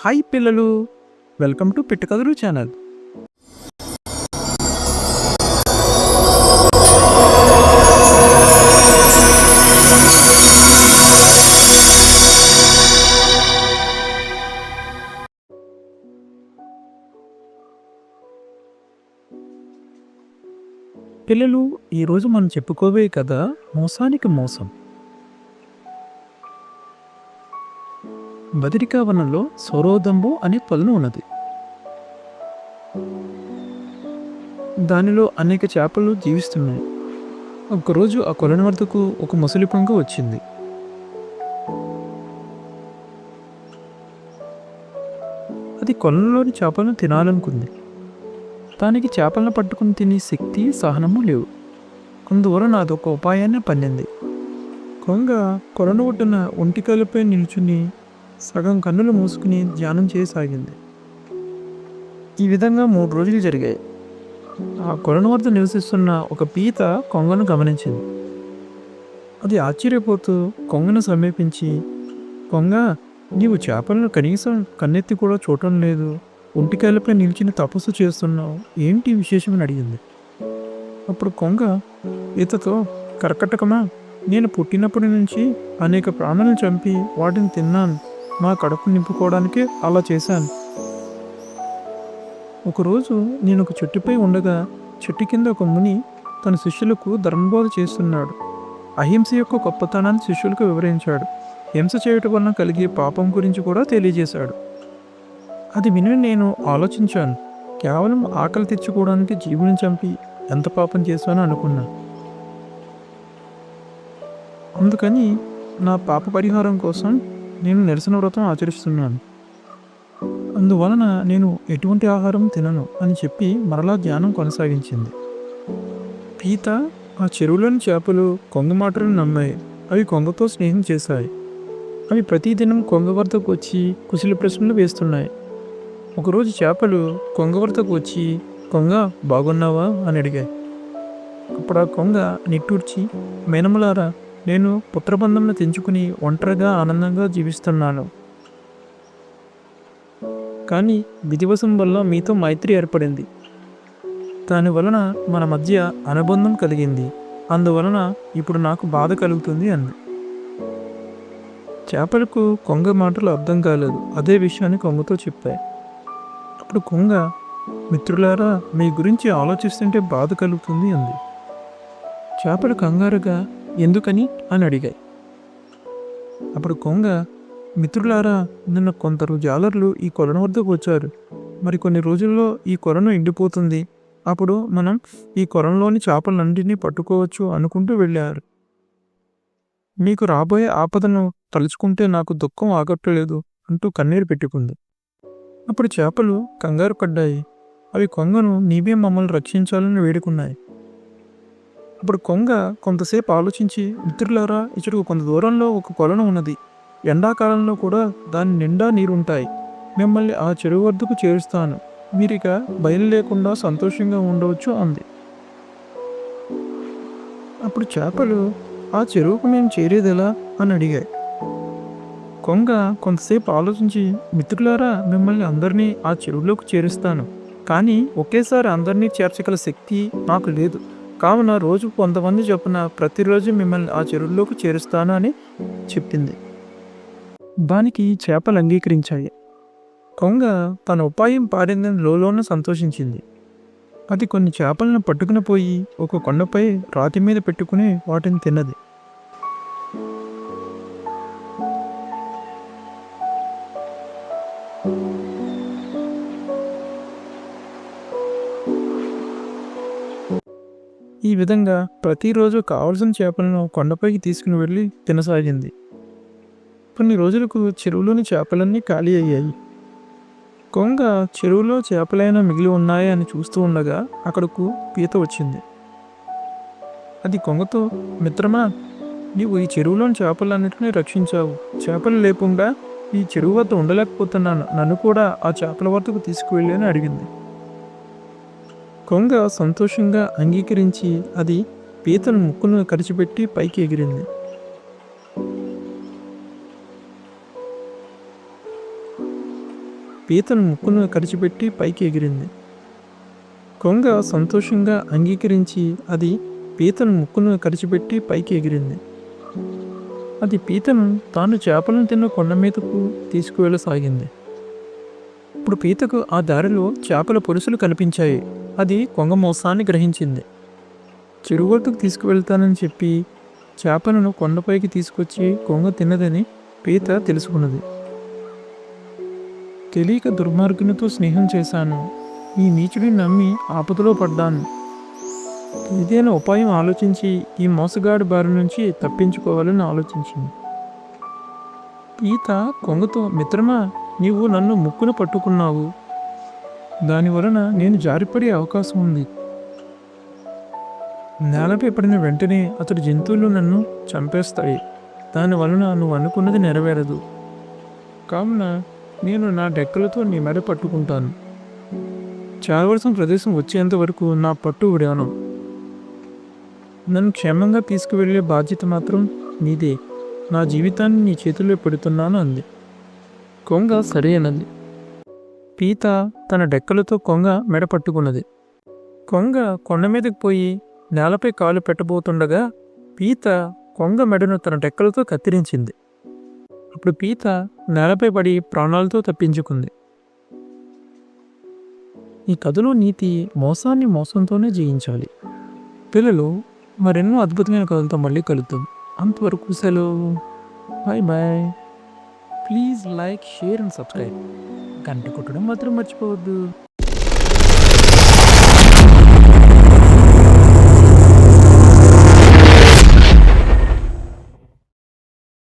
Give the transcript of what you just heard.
Hi పిల్లలు, welcome to పిట్టకథలు channel. పిల్లలు, ఈరోజు మనం చెప్పుకోబోయే కథ మోసానికి మోసం. బదరికావనంలో సౌరోదంబు అనే పొలను ఉన్నది. దానిలో అనేక చేపలు జీవిస్తున్నాయి. ఒకరోజు ఆ కొలను వద్దకు ఒక ముసలి పొంగ వచ్చింది. అది కొలంలోని చేపలను తినాలనుకుంది. దానికి చేపలను పట్టుకుని తినే శక్తి, సహనము లేవు. అందువలన అదొక ఉపాయాన్ని పన్నింది. కొంగ కొలను ఒడ్డున ఒంటికాలపై నిల్చుని సగం కన్నులు మూసుకుని ధ్యానం చేయసాగింది. ఈ విధంగా 3 రోజులు జరిగాయి. ఆ కొలను వద్ద నివసిస్తున్న ఒక పీత కొంగను గమనించింది. అది ఆశ్చర్యపోతూ కొంగను సమీపించి, కొంగ, నీవు చేపలను కనీసం కన్నెత్తి కూడా చూడటం లేదు, ఒంటికాయలపై నిలిచిన తపస్సు చేస్తున్నావు, ఏంటి విశేషమని అడిగింది. అప్పుడు కొంగ పీతతో, కర్కటకమా, నేను పుట్టినప్పటి నుంచి అనేక ప్రాణులను చంపి వాటిని తిన్నాను. నా కడుపు నింపుకోవడానికి అలా చేశాను. ఒకరోజు నేను ఒక చెట్టుపై ఉండగా చెట్టు కింద ఒక ముని తన శిష్యులకు ధర్మబోధ చేస్తున్నాడు. అహింస యొక్క గొప్పతనాన్ని శిష్యులకు వివరించాడు. హింస చేయటం వలన కలిగే పాపం గురించి కూడా తెలియజేశాడు. అది విని నేను ఆలోచించాను. కేవలం ఆకలి తెచ్చుకోవడానికి జీవుని చంపి ఎంత పాపం చేశానో అనుకున్నా. అందుకని నా పాప పరిహారం కోసం నేను నిరసన వ్రతం ఆచరిస్తున్నాను. అందువలన నేను ఎటువంటి ఆహారం తినను అని చెప్పి మరలా ధ్యానం కొనసాగించింది. పీత ఆ చెరువులోని చేపలు కొంగ మాటలను నమ్మాయి. అవి కొంగతో స్నేహం చేశాయి. అవి ప్రతిదినం కొంగ వద్దకు వచ్చి కుశల ప్రశ్నలు వేస్తున్నాయి. ఒకరోజు చేపలు కొంగ వద్దకు వచ్చి, కొంగ, బాగున్నావా అని అడిగాయి. అప్పుడు ఆ కొంగ నిట్టూర్చి, మేనములారా, నేను పుత్రబంధంను తెంచుకుని ఒంటరిగా ఆనందంగా జీవిస్తున్నాను. కానీ విధివశం వల్ల మీతో మైత్రి ఏర్పడింది. దానివలన మన మధ్య అనుబంధం కలిగింది. అందువలన ఇప్పుడు నాకు బాధ కలుగుతుంది అంది. చేపలకు కొంగ మాటలు అర్థం కాలేదు. అదే విషయాన్ని కొంగతో చెప్పాయి. అప్పుడు కొంగ, మిత్రులారా, మీ గురించి ఆలోచిస్తుంటే బాధ కలుగుతుంది అంది. చేపలు కంగారుగా, ఎందుకని అని అడిగాయి. అప్పుడు కొంగ, మిత్రులారా, నిన్న కొందరు జాలర్లు ఈ కొలను వద్దకు వచ్చారు. మరి కొన్ని రోజుల్లో ఈ కొలను ఎండిపోతుంది. అప్పుడు మనం ఈ కొలంలోని చేపలన్నింటినీ పట్టుకోవచ్చు అనుకుంటూ వెళ్ళారు. మీకు రాబోయే ఆపదను తలుచుకుంటే నాకు దుఃఖం ఆగట్లేదు అంటూ కన్నీరు పెట్టుకుంది. అప్పుడు చేపలు కంగారు పడ్డాయి. అవి కొంగను, నీవే మమ్మల్ని రక్షించాలని వేడుకున్నాయి. అప్పుడు కొంగ కొంతసేపు ఆలోచించి, మిత్రులారా, ఇచ్చటకు కొంత దూరంలో ఒక కొలను ఉన్నది. ఎండాకాలంలో కూడా దాని నిండా నీరుంటాయి. మిమ్మల్ని ఆ చెరువు వద్దకు చేరుస్తాను. మీరిక భయం లేకుండా సంతోషంగా ఉండవచ్చు అంది. అప్పుడు చేపలు, ఆ చెరువుకు మేము చేరేదెలా అని అడిగాయి. కొంగ కొంతసేపు ఆలోచించి, మిత్రులారా, మిమ్మల్ని అందరినీ ఆ చెరువులోకి చేరుస్తాను. కానీ ఒకేసారి అందరినీ చేర్చగల శక్తి నాకు లేదు. కావున రోజు కొంతమంది చొప్పున ప్రతిరోజు మిమ్మల్ని ఆ చెరువులోకి చేరుస్తాను అని చెప్పింది. దానికి చేపలు అంగీకరించాయి. కొంగ తన ఉపాయం పారిందని లోలోన సంతోషించింది. అది కొన్ని చేపలను పట్టుకుని పోయి ఒక కొండపై రాతి మీద పెట్టుకుని వాటిని తిన్నది. ఈ విధంగా ప్రతిరోజు కావలసిన చేపలను కొండపైకి తీసుకుని వెళ్ళి తినసాగింది. కొన్ని రోజులకు చెరువులోని చేపలన్నీ ఖాళీ అయ్యాయి. కొంగ చెరువులో చేపలైనా మిగిలి ఉన్నాయా అని చూస్తూ ఉండగా అక్కడకు పీత వచ్చింది. అది కొంగతో, మిత్రమా, నీవు ఈ చెరువులోని చేపలన్నింటినీ రక్షించావు. చేపలు లేకుండా ఈ చెరువు వద్ద ఉండలేకపోతున్నాను. నన్ను కూడా ఆ చేపల వద్దకు తీసుకువెళ్ళి అని అడిగింది. కొంగ సంతోషంగా అంగీకరించి అది పీతను ముక్కును కరిచిపెట్టి పైకి ఎగిరింది. పీతను ముక్కును కరిచిపెట్టి పైకి ఎగిరింది. కొంగ సంతోషంగా అంగీకరించి అది పీతను ముక్కును కరిచిపెట్టి పైకి ఎగిరింది. అది పీతను తాను చేపలను తిన్న కొండ మీదకు తీసుకువెళ్ళసాగింది. ఇప్పుడు పీతకు ఆ దారిలో చేపల పొరుసులు కనిపించాయి. అది కొంగ మోసాన్ని గ్రహించింది. చెరువుగట్టుకు తీసుకువెళ్తానని చెప్పి చేపలను కొండపైకి తీసుకొచ్చి కొంగ తిన్నదని పీత తెలుసుకున్నది. తెలియక దుర్మార్గునితో స్నేహం చేశాను. ఈ నీచుడిని నమ్మి ఆపదలో పడ్డాను. ఏదైనా ఉపాయం ఆలోచించి ఈ మోసగాడి బారి నుంచి తప్పించుకోవాలని ఆలోచించింది. పీత కొంగతో, మిత్రమా, నీవు నన్ను ముక్కున పట్టుకున్నావు. దానివలన నేను జారిపడే అవకాశం ఉంది. నేలపై పడిన వెంటనే అతడి జంతువులు నన్ను చంపేస్తాయి. దానివలన నువ్వు అనుకున్నది నెరవేరదు. కావున నేను నా డెక్కలతో నీ మెడ పట్టుకుంటాను. చావలసిన ప్రదేశం వచ్చేంత వరకు నా పట్టు విడాను. నన్ను క్షేమంగా తీసుకువెళ్ళే బాధ్యత మాత్రం నీదే. నా జీవితాన్ని నీ చేతుల్లో పెడుతున్నాను అంది. కొంగ సరే అన్నది. పీత తన డెక్కలతో కొంగ మెడ పట్టుకున్నది. కొంగ కొండ మీదకి పోయి నేలపై కాలు పెట్టబోతుండగా పీత కొంగ మెడను తన డెక్కలతో కత్తిరించింది. అప్పుడు పీత నేలపై పడి ప్రాణాలతో తప్పించుకుంది. ఈ కథలో నీతి మోసాన్ని మోసంతోనే జయించాలి. పిల్లలు, మరెన్నో అద్భుతమైన కథలతో మళ్ళీ కలుద్దాం. అంతవరకు సెలవు. Bye bye. Please like, share and subscribe. గంట కొట్టడం మాత్రం మర్చిపోవద్దు.